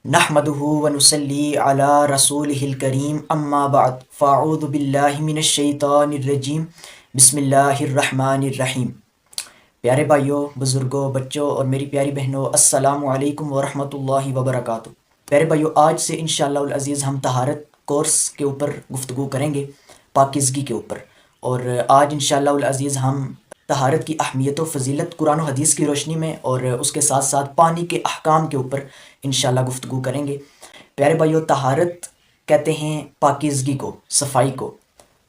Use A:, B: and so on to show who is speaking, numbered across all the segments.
A: نحمده ونصلي على رسوله الكريم اما بعد فاعوذ باللہ من الشیطان الرجیم بسم اللہ الرحمن الرحیم۔ پیارے بھائیوں، بزرگوں، بچوں اور میری پیاری بہنوں، السلام علیکم ورحمۃ اللہ وبرکاتہ۔ پیارے بھائیوں، آج سے انشاءاللہ العزیز ہم طہارت کورس کے اوپر گفتگو کریں گے، پاکیزگی کے اوپر۔ اور آج انشاءاللہ العزیز ہم طہارت کی اہمیت و فضیلت قرآن و حدیث کی روشنی میں اور اس کے ساتھ ساتھ پانی کے احکام کے اوپر انشاءاللہ گفتگو کریں گے۔ پیارے بھائیوں، طہارت کہتے ہیں پاکیزگی کو، صفائی کو،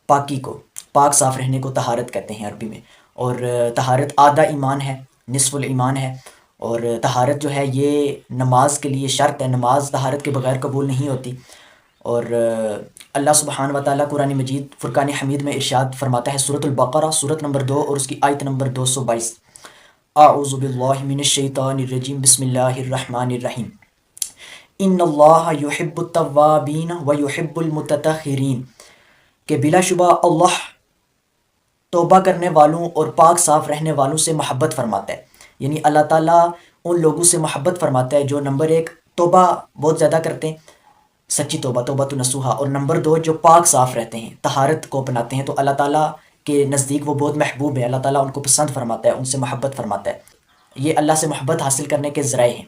A: پاکی کو، پاک صاف رہنے کو طہارت کہتے ہیں عربی میں۔ اور طہارت آدھا ایمان ہے، نصف الایمان ہے۔ اور طہارت جو ہے یہ نماز کے لیے شرط ہے، نماز طہارت کے بغیر قبول نہیں ہوتی۔ اور اللہ سبحانہ و تعالیٰ قرآن مجید فرقان حمید میں ارشاد فرماتا ہے، سورۃ البقرہ سورت نمبر 2 اور اس کی آیت نمبر 222، اعوذ باللہ من الشیطان الرجیم بسم اللہ الرحمن الرحیم، ان اللہ یحب التوابین و یحب المتطہرین، کہ بلا شبہ اللہ توبہ کرنے والوں اور پاک صاف رہنے والوں سے محبت فرماتا ہے۔ یعنی اللہ تعالیٰ ان لوگوں سے محبت فرماتا ہے جو نمبر 1 توبہ بہت زیادہ کرتے ہیں، سچی توبہ، توبۃ نصوحہ، اور نمبر 2 جو پاک صاف رہتے ہیں، طہارت کو اپناتے ہیں، تو اللہ تعالیٰ کے نزدیک وہ بہت محبوب ہیں، اللہ تعالیٰ ان کو پسند فرماتا ہے، ان سے محبت فرماتا ہے۔ یہ اللہ سے محبت حاصل کرنے کے ذرائع ہیں۔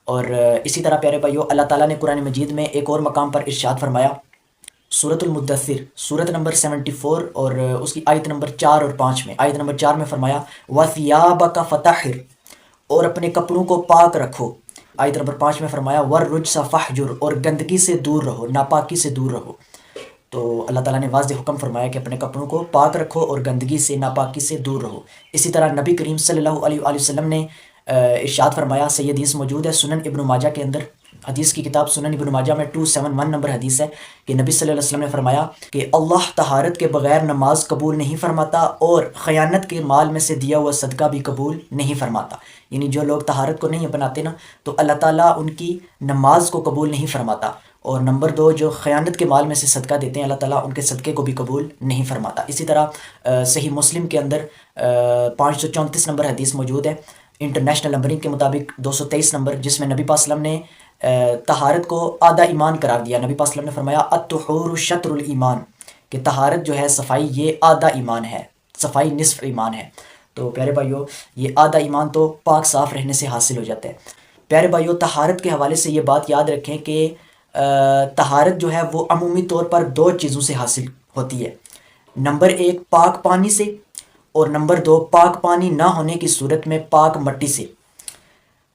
A: اور اسی طرح پیارے بھائیوں، اللہ تعالیٰ نے قرآن مجید میں ایک اور مقام پر ارشاد فرمایا، سورۃ المدثر سورت نمبر 74 اور اس کی آیت نمبر 4 اور 5 میں، آیت نمبر 4 میں فرمایا وَثِيَابَكَ فَطَہِّرْ، اور اپنے کپڑوں کو پاک رکھو۔ آیت نمبر 5 میں فرمایا وَالرُّجْسَ فَاہْجُرْ، اور گندگی سے دور رہو، ناپاکی سے دور رہو۔ تو اللہ تعالیٰ نے واضح حکم فرمایا کہ اپنے کپڑوں کو پاک رکھو اور گندگی سے، ناپاکی سے دور رہو۔ اسی طرح نبی کریم صلی اللہ علیہ وآلہ وسلم نے ارشاد فرمایا، صحیح حدیث موجود ہے سنن ابن ماجہ کے اندر، حدیث کی کتاب سنن ابن ماجہ میں 271 نمبر حدیث ہے، کہ نبی صلی اللہ علیہ وسلم نے فرمایا کہ اللہ طہارت کے بغیر نماز قبول نہیں فرماتا اور خیانت کے مال میں سے دیا ہوا صدقہ بھی قبول نہیں فرماتا۔ یعنی جو لوگ طہارت کو نہیں اپناتے نا، تو اللہ تعالیٰ ان کی نماز کو قبول نہیں فرماتا، اور نمبر 2 جو خیانت کے مال میں سے صدقہ دیتے ہیں، اللہ تعالیٰ ان کے صدقے کو بھی قبول نہیں فرماتا۔ اسی طرح صحیح مسلم کے اندر 534 نمبر حدیث موجود ہے، انٹرنیشنل نمبرنگ کے مطابق 223 نمبر، جس میں نبی پاک صلی اللہ علیہ وسلم نے طہارت کو آدھا ایمان قرار دیا۔ نبی پاک صلی اللہ علیہ وسلم نے فرمایا الطہور شطر الایمان، کہ طہارت جو ہے، صفائی، یہ آدھا ایمان ہے، صفائی نصف ایمان ہے۔ تو پیارے بھائیوں، یہ آدھا ایمان تو پاک صاف رہنے سے حاصل ہو جاتا ہے۔ پیارے بھائیوں، طہارت کے حوالے سے یہ بات یاد رکھیں کہ طہارت جو ہے وہ عمومی طور پر 2 چیزوں سے حاصل ہوتی ہے، نمبر 1 پاک پانی سے، اور نمبر 2 پاک پانی نہ ہونے کی صورت میں پاک مٹی سے۔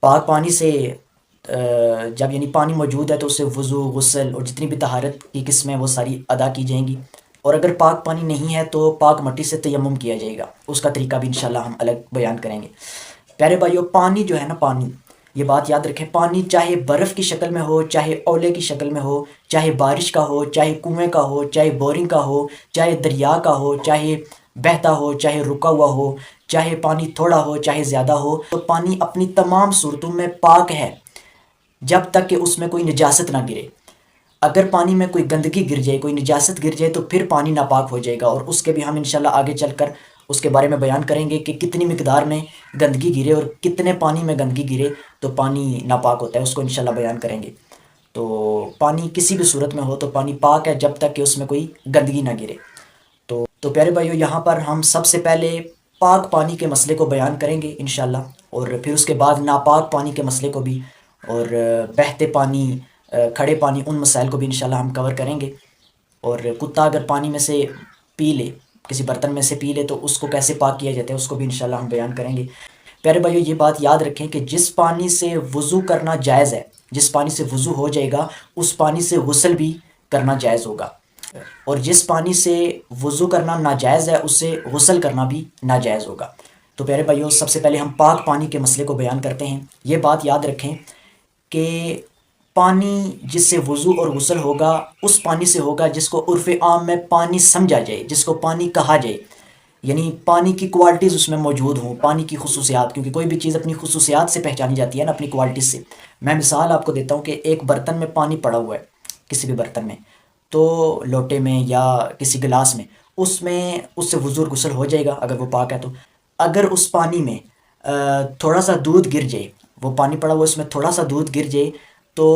A: پاک پانی سے جب یعنی پانی موجود ہے تو اس سے وضو، غسل اور جتنی بھی طہارت کی قسمیں وہ ساری ادا کی جائیں گی، اور اگر پاک پانی نہیں ہے تو پاک مٹی سے تیمم کیا جائے گا، اس کا طریقہ بھی انشاءاللہ ہم الگ بیان کریں گے۔ پیارے بھائیوں، پانی جو ہے نا، پانی، یہ بات یاد رکھیں، پانی چاہے برف کی شکل میں ہو، چاہے اولے کی شکل میں ہو، چاہے بارش کا ہو، چاہے کنویں کا ہو، چاہے بورنگ کا ہو، چاہے دریا کا ہو، چاہے بہتا ہو، چاہے رکا ہوا ہو، چاہے پانی تھوڑا ہو، چاہے زیادہ ہو، تو پانی اپنی تمام صورتوں میں پاک ہے، جب تک کہ اس میں کوئی نجاست نہ گرے۔ اگر پانی میں کوئی گندگی گر جائے، کوئی نجاست گر جائے، تو پھر پانی ناپاک ہو جائے گا، اور اس کے بھی ہم انشاءاللہ آگے چل کر اس کے بارے میں بیان کریں گے کہ کتنی مقدار میں گندگی گرے اور کتنے پانی میں گندگی گرے تو پانی ناپاک ہوتا ہے، اس کو انشاءاللہ بیان کریں گے۔ تو پانی کسی بھی صورت میں ہو تو پانی پاک ہے جب تک کہ اس میں کوئی گندگی نہ گرے۔ تو پیارے بھائیوں، یہاں پر ہم سب سے پہلے پاک پانی کے مسئلے کو بیان کریں گے انشاءاللہ، اور پھر اس کے بعد ناپاک پانی کے مسئلے کو بھی، اور بہتے پانی، کھڑے پانی، ان مسائل کو بھی انشاءاللہ ہم کور کریں گے۔ اور کتا اگر پانی میں سے پی لے، کسی برتن میں سے پی لے، تو اس کو کیسے پاک کیا جاتا ہے، اس کو بھی انشاءاللہ ہم بیان کریں گے۔ پیارے بھائیو، یہ بات یاد رکھیں کہ جس پانی سے وضو کرنا جائز ہے، جس پانی سے وضو ہو جائے گا، اس پانی سے غسل بھی کرنا جائز ہوگا، اور جس پانی سے وضو کرنا ناجائز ہے، اس سے غسل کرنا بھی ناجائز ہوگا۔ تو پیارے بھائیو، سب سے پہلے ہم پاک پانی کے مسئلے کو بیان کرتے ہیں۔ یہ بات یاد رکھیں کہ پانی جس سے وضو اور غسل ہوگا، اس پانی سے ہوگا جس کو عرف عام میں پانی سمجھا جائے، جس کو پانی کہا جائے، یعنی پانی کی کوالٹیز اس میں موجود ہوں، پانی کی خصوصیات، کیونکہ کوئی بھی چیز اپنی خصوصیات سے پہچانی جاتی ہے نا، اپنی کوالٹیز سے۔ میں مثال آپ کو دیتا ہوں کہ ایک برتن میں پانی پڑا ہوا ہے، کسی بھی برتن میں، تو لوٹے میں یا کسی گلاس میں، اس سے وضو اور غسل ہو جائے گا اگر وہ پاک ہے تو۔ اگر اس پانی میں تھوڑا سا دودھ گر جائے، وہ پانی پڑا ہوا اس میں تھوڑا سا دودھ گر جائے، تو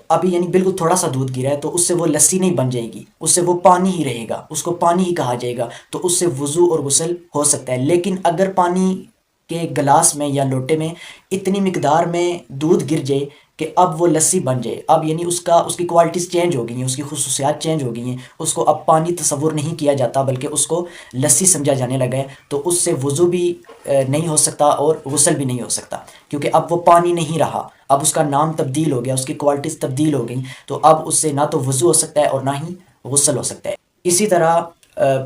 A: ابھی یعنی بالکل تھوڑا سا دودھ گرا ہے تو اس سے وہ لسی نہیں بن جائے گی، اس سے وہ پانی ہی رہے گا، اس کو پانی ہی کہا جائے گا، تو اس سے وضو اور غسل ہو سکتا ہے۔ لیکن اگر پانی کے گلاس میں یا لوٹے میں اتنی مقدار میں دودھ گر جائے کہ اب وہ لسی بن جائے، اب یعنی اس کی کوالٹیز چینج ہو گئی ہیں، اس کی خصوصیات چینج ہو گئی ہیں، اس کو اب پانی تصور نہیں کیا جاتا بلکہ اس کو لسی سمجھا جانے لگا ہے، تو اس سے وضو بھی نہیں ہو سکتا اور غسل بھی نہیں ہو سکتا، کیونکہ اب وہ پانی نہیں رہا، اب اس کا نام تبدیل ہو گیا، اس کی کوالٹیز تبدیل ہو گئی، تو اب اس سے نہ تو وضو ہو سکتا ہے اور نہ ہی غسل ہو سکتا ہے۔ اسی طرح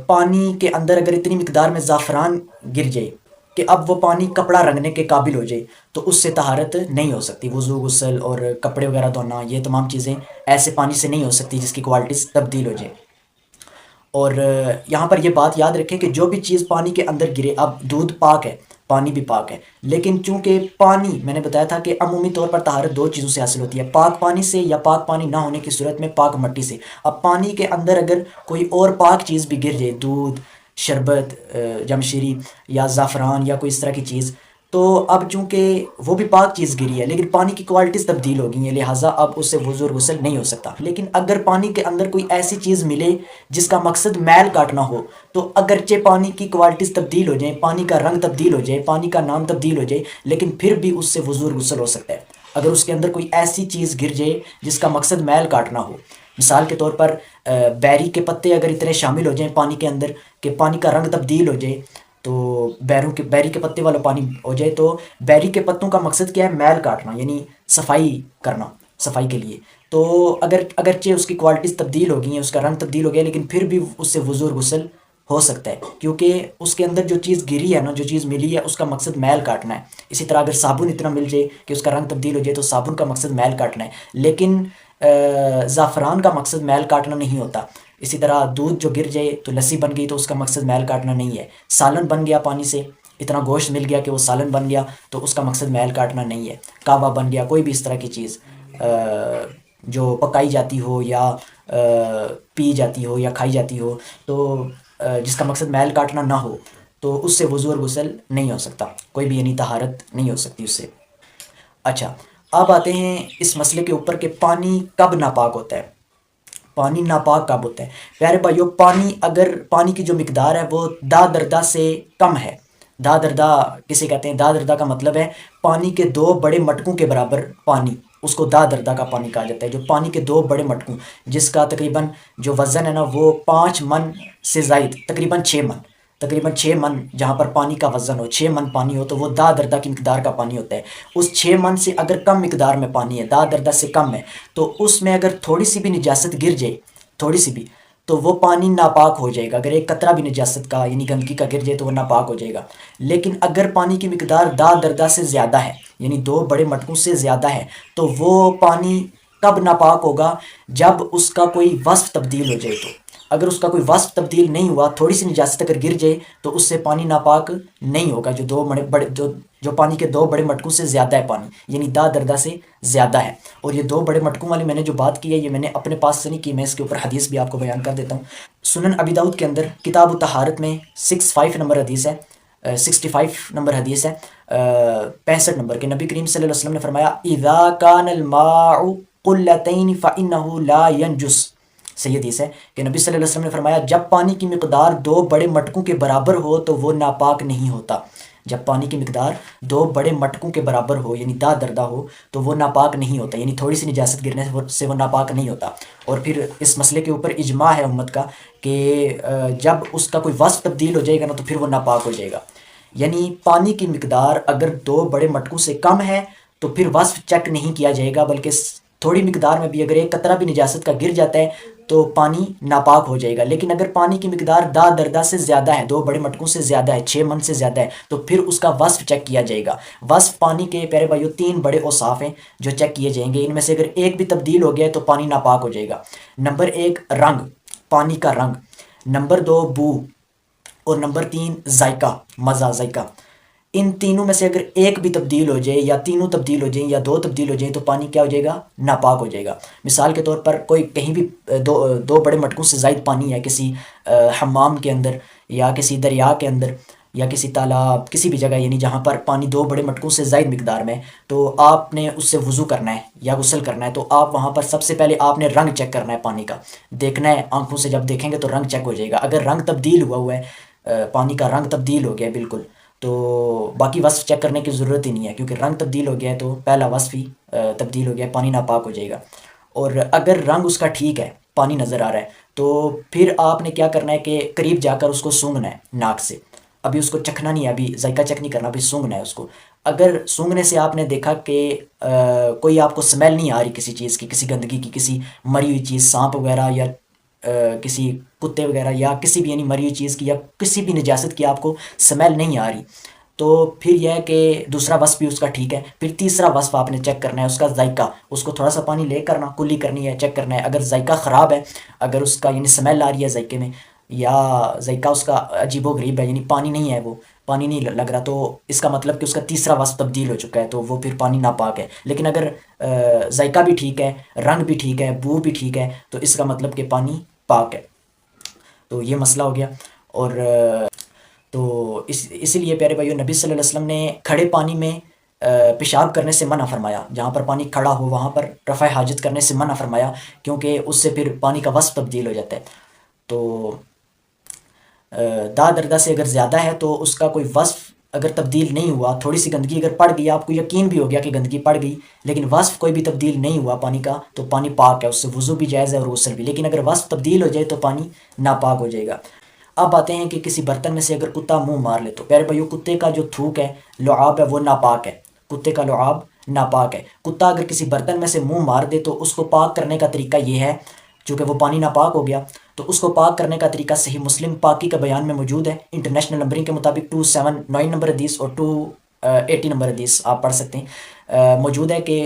A: پانی کے اندر اگر اتنی مقدار میں زعفران گر جائے کہ اب وہ پانی کپڑا رنگنے کے قابل ہو جائے تو اس سے طہارت نہیں ہو سکتی، وضو غسل اور کپڑے وغیرہ دھونا یہ تمام چیزیں ایسے پانی سے نہیں ہو سکتی جس کی کوالٹیز تبدیل ہو جائے۔ اور یہاں پر یہ بات یاد رکھیں کہ جو بھی چیز پانی کے اندر گرے، اب دودھ پاک ہے، پانی بھی پاک ہے، لیکن چونکہ پانی میں نے بتایا تھا کہ عمومی طور پر طہارت دو چیزوں سے حاصل ہوتی ہے، پاک پانی سے یا پاک پانی نہ ہونے کی صورت میں پاک مٹی سے۔ اب پانی کے اندر اگر کوئی اور پاک چیز بھی گر جائے، دودھ، شربت، جمشیری یا زعفران یا کوئی اس طرح کی چیز، تو اب چونکہ وہ بھی پاک چیز گری ہے لیکن پانی کی کوالٹیز تبدیل ہو گئی ہیں، لہٰذا اب اس سے وضو اور غسل نہیں ہو سکتا۔ لیکن اگر پانی کے اندر کوئی ایسی چیز ملے جس کا مقصد میل کاٹنا ہو، تو اگرچہ پانی کی کوالٹیز تبدیل ہو جائیں، پانی کا رنگ تبدیل ہو جائے، پانی کا نام تبدیل ہو جائے، لیکن پھر بھی اس سے وضو اور غسل ہو سکتا ہے۔ اگر اس کے اندر کوئی ایسی چیز گر جائے جس کا مقصد میل کاٹنا ہو، مثال کے طور پر بیری کے پتے اگر اتنے شامل ہو جائیں پانی کے اندر کہ پانی کا رنگ تبدیل ہو جائے، تو بیری کے پتے والا پانی ہو جائے، تو بیری کے پتوں کا مقصد کیا ہے؟ میل کاٹنا، یعنی صفائی کرنا، صفائی کے لیے۔ تو اگرچہ اس کی کوالٹیز تبدیل ہو گئی ہیں، اس کا رنگ تبدیل ہو گیا، لیکن پھر بھی اس سے وضو اور غسل ہو سکتا ہے، کیونکہ اس کے اندر جو چیز گری ہے نا، جو چیز ملی ہے، اس کا مقصد میل کاٹنا ہے۔ اسی طرح اگر صابن اتنا مل جائے کہ اس کا رنگ تبدیل ہو جائے تو صابن کا مقصد میل کاٹنا ہے، لیکن زعفران کا مقصد میل کاٹنا نہیں ہوتا۔ اسی طرح دودھ جو گر جائے تو لسی بن گئی تو اس کا مقصد میل کاٹنا نہیں ہے۔ سالن بن گیا پانی سے، اتنا گوشت مل گیا کہ وہ سالن بن گیا تو اس کا مقصد میل کاٹنا نہیں ہے۔ کعوہ بن گیا، کوئی بھی اس طرح کی چیز جو پکائی جاتی ہو یا پی جاتی ہو یا کھائی جاتی ہو، تو جس کا مقصد میل کاٹنا نہ ہو، تو اس سے وضو اور غسل نہیں ہو سکتا، کوئی بھی یعنی طہارت نہیں ہو سکتی اس سے۔ اچھا، اب آتے ہیں اس مسئلے کے اوپر کہ پانی کب ناپاک ہوتا ہے، پانی ناپاک کب ہوتا ہے۔ پیارے بھائیو، اگر پانی کی جو مقدار ہے وہ دا دردا سے کم ہے، دا دردا کسے کہتے ہیں؟ دا دردا کا مطلب ہے پانی کے 2 بڑے مٹکوں کے برابر پانی، اس کو دا دردا کا پانی کہا جاتا ہے۔ جو پانی کے 2 بڑے مٹکوں، جس کا تقریباً جو وزن ہے نا وہ 5 من سے زائد، تقریباً 6 من جہاں پر پانی کا وزن ہو، 6 من پانی ہو تو وہ دا دردا کی مقدار کا پانی ہوتا ہے۔ اس 6 من سے اگر کم مقدار میں پانی ہے، دا دردا سے کم ہے، تو اس میں اگر تھوڑی سی بھی نجاست گر جائے، تھوڑی سی بھی، تو وہ پانی ناپاک ہو جائے گا۔ اگر ایک قطرہ بھی نجاست کا یعنی گندگی کا گر جائے تو وہ ناپاک ہو جائے گا۔ لیکن اگر پانی کی مقدار دا دردا سے زیادہ ہے، یعنی 2 بڑے مٹکوں سے زیادہ ہے، تو وہ پانی کب ناپاک ہوگا؟ جب اس کا کوئی وصف تبدیل ہو جائے۔ تو اگر اس کا کوئی وصف تبدیل نہیں ہوا، تھوڑی سی نجاست اگر گر جائے تو اس سے پانی ناپاک نہیں ہوگا، جو پانی کے 2 بڑے مٹکوں سے زیادہ ہے پانی، یعنی دا دردا سے زیادہ ہے۔ اور یہ 2 بڑے مٹکوں والی میں نے جو بات کی ہے یہ میں نے اپنے پاس سے نہیں کی، میں اس کے اوپر حدیث بھی آپ کو بیان کر دیتا ہوں۔ سنن ابی داؤد کے اندر کتاب الطہارت میں 65 نمبر حدیث ہے، 65 نمبر حدیث ہے، 65 نمبر کے نبی کریم صلی اللہ علیہ وسلم نے فرمایا اذا کان الماء قلتین فانہ لا ینجس۔ صحیح حدیث ہے کہ نبی صلی اللہ علیہ وسلم نے فرمایا جب پانی کی مقدار 2 بڑے مٹکوں کے برابر ہو تو وہ ناپاک نہیں ہوتا۔ جب پانی کی مقدار 2 بڑے مٹکوں کے برابر ہو یعنی دا دردا ہو تو وہ ناپاک نہیں ہوتا، یعنی تھوڑی سی نجاست گرنے سے وہ ناپاک نہیں ہوتا۔ اور پھر اس مسئلے کے اوپر اجماع ہے امت کا کہ جب اس کا کوئی وصف تبدیل ہو جائے گا نا تو پھر وہ ناپاک ہو جائے گا۔ یعنی پانی کی مقدار اگر 2 بڑے مٹکوں سے کم ہے تو پھر وصف چیک نہیں کیا جائے گا، بلکہ تھوڑی مقدار میں بھی اگر ایک قطرہ بھی نجاست کا گر جاتا ہے تو پانی ناپاک ہو جائے گا۔ لیکن اگر پانی کی مقدار دا دردا سے زیادہ ہے، 2 بڑے مٹکوں سے زیادہ ہے، 6 من سے زیادہ ہے، تو پھر اس کا وصف چیک کیا جائے گا۔ وصف پانی کے پیارے بھائیو 3 بڑے اوصاف ہیں جو چیک کیے جائیں گے، ان میں سے اگر ایک بھی تبدیل ہو گیا ہے تو پانی ناپاک ہو جائے گا۔ نمبر 1 رنگ، پانی کا رنگ، نمبر 2 بو، اور نمبر 3 ذائقہ، مزہ، ذائقہ۔ ان تینوں میں سے اگر ایک بھی تبدیل ہو جائے یا تینوں تبدیل ہو جائیں یا 2 تبدیل ہو جائیں تو پانی کیا ہو جائے گا؟ ناپاک ہو جائے گا۔ مثال کے طور پر کوئی کہیں بھی 2 بڑے مٹکوں سے زائد پانی ہے کسی حمام کے اندر یا کسی دریا کے اندر، یا کسی تالاب، کسی بھی جگہ یعنی جہاں پر پانی 2 بڑے مٹکوں سے زائد مقدار میں، تو آپ نے اس سے وضو کرنا ہے یا غسل کرنا ہے، تو آپ وہاں پر سب سے پہلے آپ نے رنگ چیک کرنا ہے پانی کا، دیکھنا ہے آنکھوں سے، جب دیکھیں گے تو رنگ چیک ہو جائے گا۔ اگر رنگ تبدیل ہوا ہے، پانی کا رنگ تبدیل ہو گیا ہے بالکل، تو باقی وصف چیک کرنے کی ضرورت ہی نہیں ہے، کیونکہ رنگ تبدیل ہو گیا ہے تو پہلا وصف ہی تبدیل ہو گیا ہے، پانی ناپاک ہو جائے گا۔ اور اگر رنگ اس کا ٹھیک ہے، پانی نظر آ رہا ہے، تو پھر آپ نے کیا کرنا ہے کہ قریب جا کر اس کو سونگھنا ہے ناک سے۔ ابھی اس کو چکھنا نہیں ہے، ابھی ذائقہ چیک نہیں کرنا، ابھی سونگھنا ہے اس کو۔ اگر سونگھنے سے آپ نے دیکھا کہ کوئی آپ کو سمیل نہیں آ رہی کسی چیز کی، کسی گندگی کی، کسی مری ہوئی چیز، سانپ وغیرہ یا کسی کتے وغیرہ یا کسی بھی یعنی مری ہوئی چیز کی یا کسی بھی نجاست کی آپ کو سمیل نہیں آ رہی، تو پھر یہ ہے کہ دوسرا وصف بھی اس کا ٹھیک ہے۔ پھر تیسرا وصف آپ نے چیک کرنا ہے اس کا ذائقہ، اس کو تھوڑا سا پانی لے کرنا کلی کرنی ہے، چیک کرنا ہے اگر ذائقہ خراب ہے، اگر اس کا یعنی سمیل آ رہی ہے ذائقے میں، یا ذائقہ اس کا عجیب و غریب ہے، یعنی پانی نہیں ہے، وہ پانی نہیں لگ رہا، تو اس کا مطلب کہ اس کا تیسرا وصف تبدیل ہو چکا ہے، تو وہ پھر پانی ناپاک ہے۔ لیکن اگر ذائقہ بھی ٹھیک ہے، رنگ بھی ٹھیک ہے، بو بھی ٹھیک ہے، تو اس کا مطلب کہ پانی پاک ہے۔ تو یہ مسئلہ ہو گیا۔ اور تو اسی لیے پیارے بھائیو، نبی صلی اللہ علیہ وسلم نے کھڑے پانی میں پیشاب کرنے سے منع فرمایا، جہاں پر پانی کھڑا ہو وہاں پر رفع حاجت کرنے سے منع فرمایا، کیونکہ اس سے پھر پانی کا وصف تبدیل ہو جاتا ہے۔ تو دا دردہ سے اگر زیادہ ہے تو اس کا کوئی وصف اگر تبدیل نہیں ہوا، تھوڑی سی گندگی اگر پڑ گئی، آپ کو یقین بھی ہو گیا کہ گندگی پڑ گئی، لیکن وصف کوئی بھی تبدیل نہیں ہوا پانی کا، تو پانی پاک ہے، اس سے وضو بھی جائز ہے اور غسل بھی۔ لیکن اگر وصف تبدیل ہو جائے تو پانی ناپاک ہو جائے گا۔ اب آتے ہیں کہ کسی برتن میں سے اگر کتا منہ مار لے، تو پیارے بھائیو، کتے کا جو تھوک ہے، لعاب ہے، وہ ناپاک ہے، کتے کا لعاب ناپاک ہے۔ کتا اگر کسی برتن میں سے منہ مار دے تو اس کو پاک کرنے کا طریقہ یہ ہے، چونکہ وہ پانی ناپاک ہو گیا، تو اس کو پاک کرنے کا طریقہ صحیح مسلم پاکی کا بیان میں موجود ہے، انٹرنیشنل نمبرنگ کے مطابق 279 نمبر حدیث اور 280 نمبر حدیث آپ پڑھ سکتے ہیں، موجود ہے کہ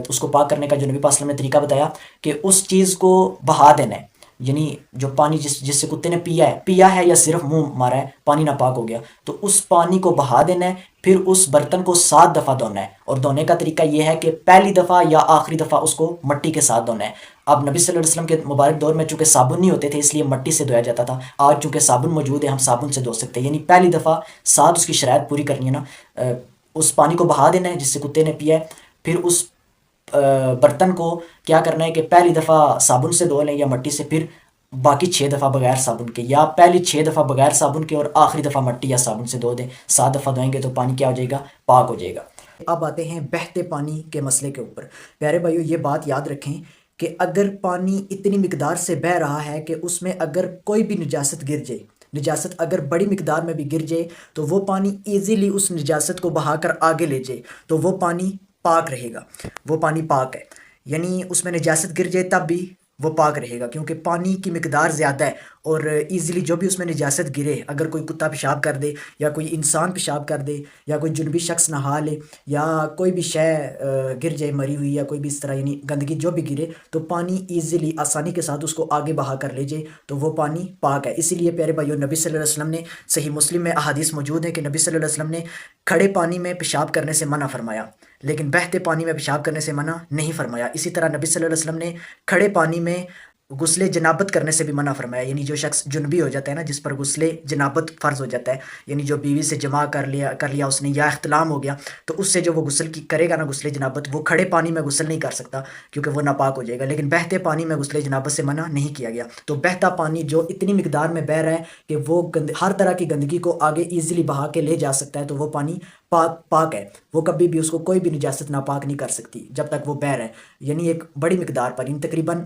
A: اس کو پاک کرنے کا جو نبی پاک صلی اللہ علیہ وسلم نے طریقہ بتایا کہ اس چیز کو بہا دینا ہے، یعنی جو پانی جس سے کتے نے پیا ہے یا صرف منہ مارا ہے، پانی ناپاک ہو گیا، تو اس پانی کو بہا دینا ہے، پھر اس برتن کو 7 دفعہ دھونا ہے، اور دھونے کا طریقہ یہ ہے کہ پہلی دفعہ یا آخری دفعہ اس کو مٹی کے ساتھ دھونا ہے۔ اب نبی صلی اللہ علیہ وسلم کے مبارک دور میں چونکہ صابن نہیں ہوتے تھے، اس لیے مٹی سے دھویا جاتا تھا، آج چونکہ صابن موجود ہے ہم صابن سے دھو سکتے ہیں، یعنی پہلی دفعہ 7 اس کی شرائط پوری کرنی ہے نا، اس پانی کو بہا دینا ہے جس سے کتے نے پیا ہے، پھر اس برتن کو کیا کرنا ہے کہ پہلی دفعہ صابن سے دھو لیں یا مٹی سے، پھر باقی 6 دفعہ بغیر صابن کے، یا پہلی 6 دفعہ بغیر صابن کے اور آخری دفعہ مٹی یا صابن سے دھو دیں، 7 دفعہ دھوئیں گے تو پانی کیا ہو جائے گا؟ پاک ہو جائے گا۔ اب آتے ہیں بہتے پانی کے مسئلے کے اوپر۔ پیارے بھائیو، یہ بات یاد رکھیں کہ اگر پانی اتنی مقدار سے بہہ رہا ہے کہ اس میں اگر کوئی بھی نجاست گر جائے، نجاست اگر بڑی مقدار میں بھی گر جائے، تو وہ پانی ایزیلی اس نجاست کو بہا کر آگے لے جائے، تو وہ پانی پاک رہے گا، وہ پانی پاک ہے، یعنی اس میں نجاست گر جائے تب بھی وہ پاک رہے گا، کیونکہ پانی کی مقدار زیادہ ہے، اور ایزیلی جو بھی اس میں نجاست گرے، اگر کوئی کتا پیشاب کر دے یا کوئی انسان پیشاب کر دے یا کوئی جنبی شخص نہا لے یا کوئی بھی شے گر جائے مری ہوئی یا کوئی بھی اس طرح یعنی گندگی جو بھی گرے، تو پانی ایزیلی آسانی کے ساتھ اس کو آگے بہا کر لے جائے، تو وہ پانی پاک ہے۔ اسی لیے پیارے بھائیو، نبی صلی اللہ علیہ وسلم نے صحیح مسلم میں احادیث موجود ہے کہ نبی صلی اللہ علیہ وسلم نے کھڑے پانی میں پیشاب کرنے سے منع فرمایا، لیکن بہتے پانی میں پیشاب کرنے سے منع نہیں فرمایا۔ اسی طرح نبی صلی اللہ علیہ وسلم نے کھڑے پانی میں غسل جنابت کرنے سے بھی منع فرمایا، یعنی جو شخص جنبی ہو جاتا ہے نا، جس پر غسل جنابت فرض ہو جاتا ہے، یعنی جو بیوی سے جماع کر لیا اس نے یا احتلام ہو گیا، تو اس سے جو وہ غسل کرے گا نا، غسل جنابت، وہ کھڑے پانی میں غسل نہیں کر سکتا کیونکہ وہ ناپاک ہو جائے گا، لیکن بہتے پانی میں غسل جنابت سے منع نہیں کیا گیا۔ تو بہتا پانی جو اتنی مقدار میں بہہ رہا ہے کہ وہ ہر طرح کی گندگی کو آگے ایزیلی بہا کے لے جا سکتا ہے، تو وہ پانی پاک ہے، وہ کبھی بھی اس کو کوئی بھی نجاست ناپاک نہیں کر سکتی جب تک وہ بہہ رہا ہے، یعنی ایک بڑی مقدار پر، یعنی تقریباً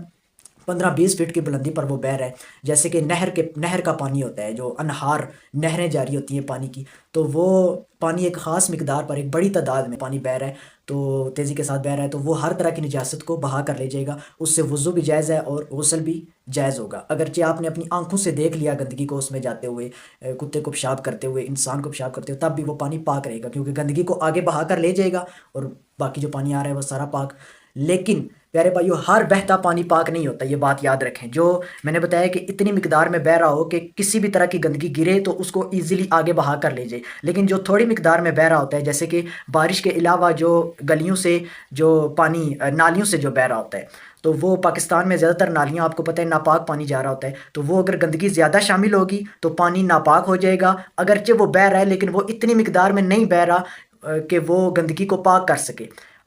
A: 15-20 فٹ کی بلندی پر وہ بہہ رہا ہے، جیسے کہ نہر کا پانی ہوتا ہے، جو انہار نہریں جاری ہوتی ہیں پانی کی، تو وہ پانی ایک خاص مقدار پر ایک بڑی تعداد میں پانی بہہ رہا ہے، تو تیزی کے ساتھ بہہ رہا ہے، تو وہ ہر طرح کی نجاست کو بہا کر لے جائے گا، اس سے وضو بھی جائز ہے اور غسل بھی جائز ہوگا۔ اگرچہ آپ نے اپنی آنکھوں سے دیکھ لیا گندگی کو اس میں جاتے ہوئے، کتے کو پیشاب کرتے ہوئے، انسان کو پیشاب کرتے ہوئے، تب بھی وہ پانی پاک رہے گا، کیونکہ گندگی کو آگے بہا کر لے جائے گا اور باقی جو پانی آ رہا ہے وہ سارا پاک۔ لیکن پیارے بھائیو ہر بہتا پانی پاک نہیں ہوتا، یہ بات یاد رکھیں۔ جو میں نے بتایا کہ اتنی مقدار میں بہہ رہا ہو کہ کسی بھی طرح کی گندگی گرے تو اس کو ایزیلی آگے بہا کر لے جائے، لیکن جو تھوڑی مقدار میں بہہ رہا ہوتا ہے، جیسے کہ بارش کے علاوہ جو گلیوں سے جو پانی نالیوں سے جو بہہ رہا ہوتا ہے، تو وہ پاکستان میں زیادہ تر نالیاں آپ کو پتہ ہے ناپاک پانی جا رہا ہوتا ہے، تو وہ اگر گندگی زیادہ شامل ہوگی تو پانی ناپاک ہو جائے گا، اگرچہ وہ بہہ رہا ہے لیکن وہ اتنی مقدار میں نہیں بہہ رہا کہ وہ گندگی کو پاک کر سکے۔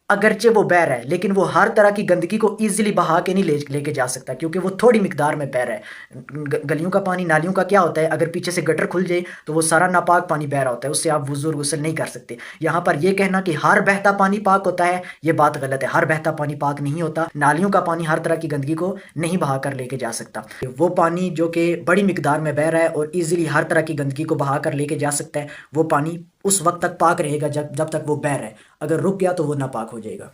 A: اگرچہ وہ بہہ رہا ہے لیکن وہ ہر طرح کی گندگی کو ایزیلی بہا کے نہیں لے کے جا سکتا، کیونکہ وہ تھوڑی مقدار میں بہہ رہا ہے۔ گلیوں کا پانی، نالیوں کا کیا ہوتا ہے، اگر پیچھے سے گٹر کھل جائے تو وہ سارا ناپاک پانی بہہ رہا ہوتا ہے، اس سے آپ وضو اور غسل نہیں کر سکتے۔ یہاں پر یہ کہنا کہ ہر بہتا پانی پاک ہوتا ہے، یہ بات غلط ہے۔ ہر بہتا پانی پاک نہیں ہوتا، نالیوں کا پانی ہر طرح کی گندگی کو نہیں بہا کر لے کے جا سکتا۔ وہ پانی جو کہ بڑی مقدار میں بہہ رہا ہے اور ایزیلی ہر طرح کی گندگی کو بہا کر لے کے جا سکتا ہے، وہ پانی اس وقت تک پاک رہے گا جب تک وہ بہہ رہا ہے، اگر رک گیا تو وہ ناپاک ہو جائے گا۔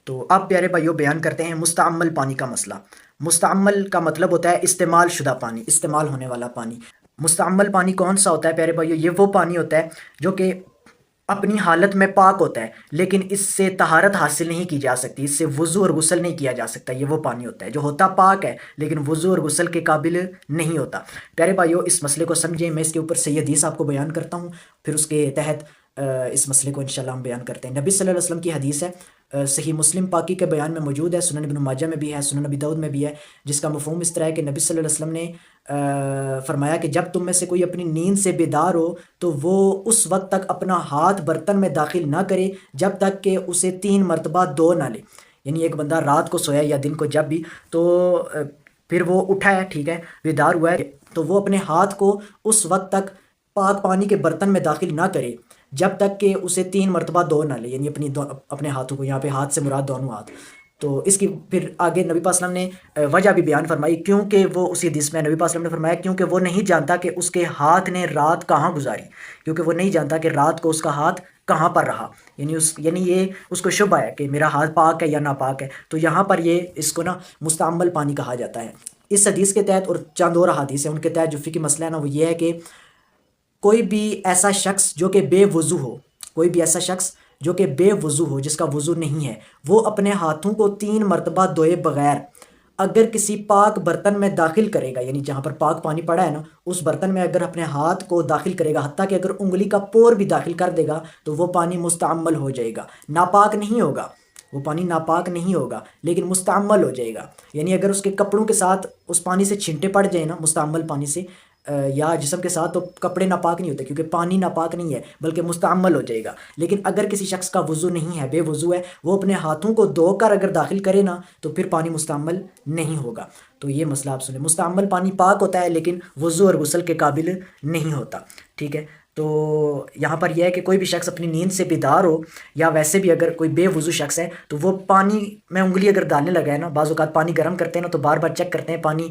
A: تو اب پیارے بھائیوں بیان کرتے ہیں مستعمل پانی کا مسئلہ۔ مستعمل کا مطلب ہوتا ہے استعمال شدہ پانی، استعمال ہونے والا پانی۔ مستعمل پانی کون سا ہوتا ہے پیارے بھائیوں؟ یہ وہ پانی ہوتا ہے جو کہ اپنی حالت میں پاک ہوتا ہے لیکن اس سے طہارت حاصل نہیں کی جا سکتی، اس سے وضو اور غسل نہیں کیا جا سکتا۔ یہ وہ پانی ہوتا ہے جو ہوتا پاک ہے لیکن وضو اور غسل کے قابل نہیں ہوتا۔ پیارے بھائیوں اس مسئلے کو سمجھیں، میں اس کے اوپر صحیح حدیث آپ کو بیان کرتا ہوں، پھر اس کے تحت اس مسئلے کو انشاءاللہ ہم بیان کرتے ہیں۔ نبی صلی اللہ علیہ وسلم کی حدیث ہے، صحیح مسلم پاکی کے بیان میں موجود ہے، سنن ابن ماجہ میں بھی ہے، سنن ابی داؤد میں بھی ہے، جس کا مفہوم اس طرح ہے کہ نبی صلی اللہ علیہ وسلم نے فرمایا کہ جب تم میں سے کوئی اپنی نیند سے بیدار ہو تو وہ اس وقت تک اپنا ہاتھ برتن میں داخل نہ کرے جب تک کہ اسے 3 مرتبہ دھو نہ لے۔ یعنی ایک بندہ رات کو سویا یا دن کو جب بھی، تو پھر وہ اٹھا ہے، ٹھیک ہے، بیدار ہوا ہے، تو وہ اپنے ہاتھ کو اس وقت تک پاک پانی کے برتن میں داخل نہ کرے جب تک کہ اسے 3 مرتبہ دھو نہ لے، یعنی اپنے ہاتھوں کو، یہاں پہ ہاتھ سے مراد دونوں ہاتھ۔ تو اس کی پھر آگے نبی پاک صلی اللہ علیہ وسلم نے وجہ بھی بیان فرمائی، کیونکہ وہ اسی حدیث میں نبی پاک صلی اللہ علیہ وسلم نے فرمایا کیونکہ وہ نہیں جانتا کہ اس کے ہاتھ نے رات کہاں گزاری، کیونکہ وہ نہیں جانتا کہ رات کو اس کا ہاتھ کہاں پر رہا، یعنی یہ اس کو شبہ ہے کہ میرا ہاتھ پاک ہے یا ناپاک ہے۔ تو یہاں پر یہ اس کو نا مستعمل پانی کہا جاتا ہے۔ اس حدیث کے تحت اور چند اور حدیث ہیں، ان کے تحت جو فقہی مسئلہ ہے نا وہ یہ ہے کہ کوئی بھی ایسا شخص جو کہ بے وضو ہو، کوئی بھی ایسا شخص جو کہ بے وضو ہو، جس کا وضو نہیں ہے، وہ اپنے ہاتھوں کو 3 مرتبہ دھوئے بغیر اگر کسی پاک برتن میں داخل کرے گا، یعنی جہاں پر پاک پانی پڑا ہے نا اس برتن میں اگر اپنے ہاتھ کو داخل کرے گا، حتیٰ کہ اگر انگلی کا پور بھی داخل کر دے گا تو وہ پانی مستعمل ہو جائے گا، ناپاک نہیں ہوگا، وہ پانی ناپاک نہیں ہوگا لیکن مستعمل ہو جائے گا۔ یعنی اگر اس کے کپڑوں کے ساتھ اس پانی سے چھینٹے پڑ جائیں نا مستعمل پانی سے یا جسم کے ساتھ، تو کپڑے ناپاک نہیں ہوتے کیونکہ پانی ناپاک نہیں ہے بلکہ مستعمل ہو جائے گا۔ لیکن اگر کسی شخص کا وضو نہیں ہے، بے وضو ہے، وہ اپنے ہاتھوں کو دھو کر اگر داخل کرے نا تو پھر پانی مستعمل نہیں ہوگا۔ تو یہ مسئلہ آپ سنیں، مستعمل پانی پاک ہوتا ہے لیکن وضو اور غسل کے قابل نہیں ہوتا، ٹھیک ہے۔ تو یہاں پر یہ ہے کہ کوئی بھی شخص اپنی نیند سے بیدار ہو یا ویسے بھی اگر کوئی بے وضو شخص ہے تو وہ پانی میں انگلی اگر ڈالنے لگا ہے نا، بعض اوقات پانی گرم کرتے ہیں نا تو بار بار چیک کرتے ہیں پانی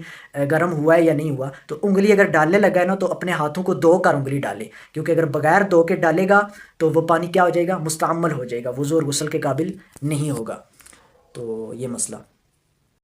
A: گرم ہوا ہے یا نہیں ہوا، تو انگلی اگر ڈالنے لگا ہے نا تو اپنے ہاتھوں کو دھو کر انگلی ڈالے، کیونکہ اگر بغیر دھو کے ڈالے گا تو وہ پانی کیا ہو جائے گا، مستعمل ہو جائے گا، وضو اور غسل کے قابل نہیں ہوگا۔ تو یہ مسئلہ